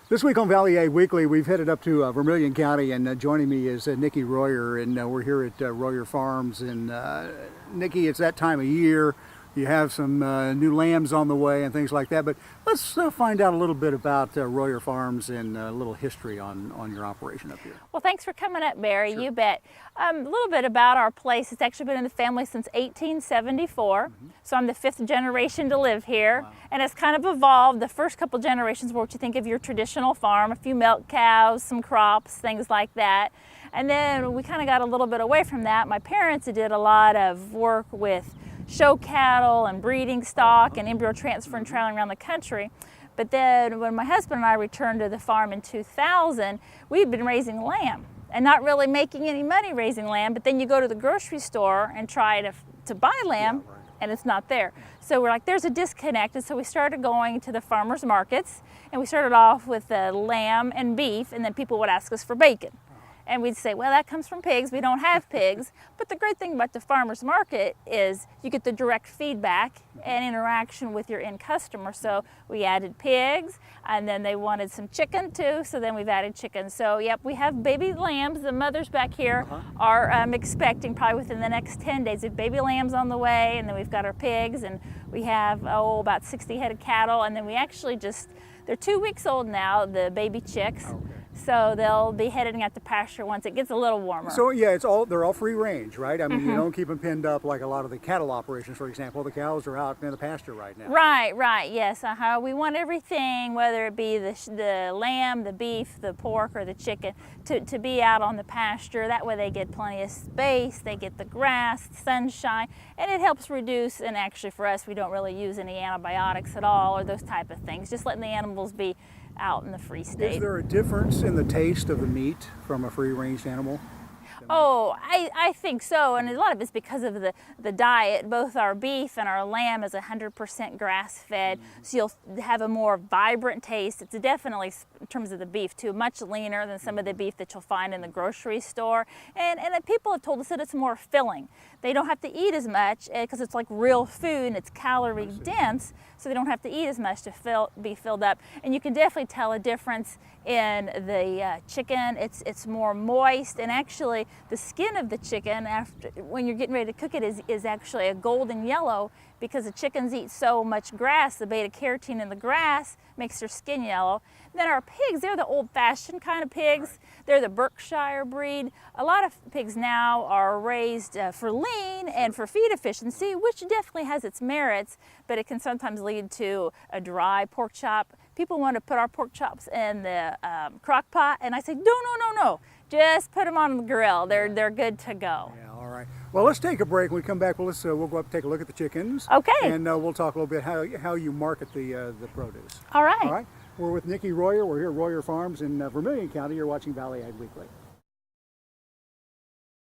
This week on Valley Ag Weekly, we've headed up to Vermilion County, and joining me is Nikki Royer, and we're here at Royer Farms. And Nikki, it's that time of year. You have some new lambs on the way and things like that, but let's find out a little bit about Royer Farms and a little history on your operation up here. Well, thanks for coming up, Barry. Sure. You bet. A little bit about our place. It's actually been in the family since 1874, so I'm the 5th generation to live here. Wow. And it's kind of evolved. The first couple generations were what you think of your traditional farm, a few milk cows, some crops, things like that. And then we kind of got a little bit away from that. My parents did a lot of work with show cattle and breeding stock and embryo transfer and traveling around the country. But then when my husband and I returned to the farm in 2000, we'd been raising lamb and not really making any money raising lamb. But then you go to the grocery store and try to buy lamb, Yeah, right. and it's not there. So we're like, there's a disconnect. And so we started going to the farmers markets, and we started off with lamb and beef, and then people would ask us for bacon. And we'd say, well, that comes from pigs. We don't have pigs. But the great thing about the farmer's market is you get the direct feedback and interaction with your end customer. So we added pigs, and then they wanted some chicken too, so then we've added chicken. So yep, we have baby lambs. The mothers back here are expecting probably within the next 10 days. We have baby lambs on the way, and then we've got our pigs, and we have about 60 head of cattle, and then we actually they're 2 weeks old now, the baby chicks. Okay. So they'll be heading out to pasture once it gets a little warmer. So yeah, they're all free range, right? I mean, you don't keep them pinned up like a lot of the cattle operations, for example. The cows are out in the pasture right now. Right, yes. We want everything, whether it be the lamb, the beef, the pork, or the chicken, to be out on the pasture. That way they get plenty of space, they get the grass, sunshine, and it helps reduce, and actually for us, we don't really use any antibiotics at all or those type of things, just letting the animals be out in the free state. Is there a difference in the taste of the meat from a free-range animal? Oh, I think so, and a lot of it's because of the diet. Both our beef and our lamb is 100% grass-fed, so you'll have a more vibrant taste. It's definitely, in terms of the beef too, much leaner than some of the beef that you'll find in the grocery store. And people have told us that it's more filling. They don't have to eat as much because it's like real food and it's calorie dense, so they don't have to eat as much to be filled up. And you can definitely tell a difference in the chicken. It's more moist, and actually the skin of the chicken when you're getting ready to cook it is actually a golden yellow, because the chickens eat so much grass. The beta carotene in the grass makes their skin yellow. Then our pigs, they're the old-fashioned kind of pigs. They're the Berkshire breed. A lot of pigs now are raised for lean and for feed efficiency, which definitely has its merits, but it can sometimes lead to a dry pork chop. People want to put our pork chops in the crock pot, and I say, no. Just put them on the grill. They're good to go. Yeah, all right. Well, let's take a break. When we come back, we'll go up and take a look at the chickens. Okay. And we'll talk a little bit how you market the produce. All right. All right. We're with Nikki Royer. We're here at Royer Farms in Vermilion County. You're watching Valley Ag Weekly.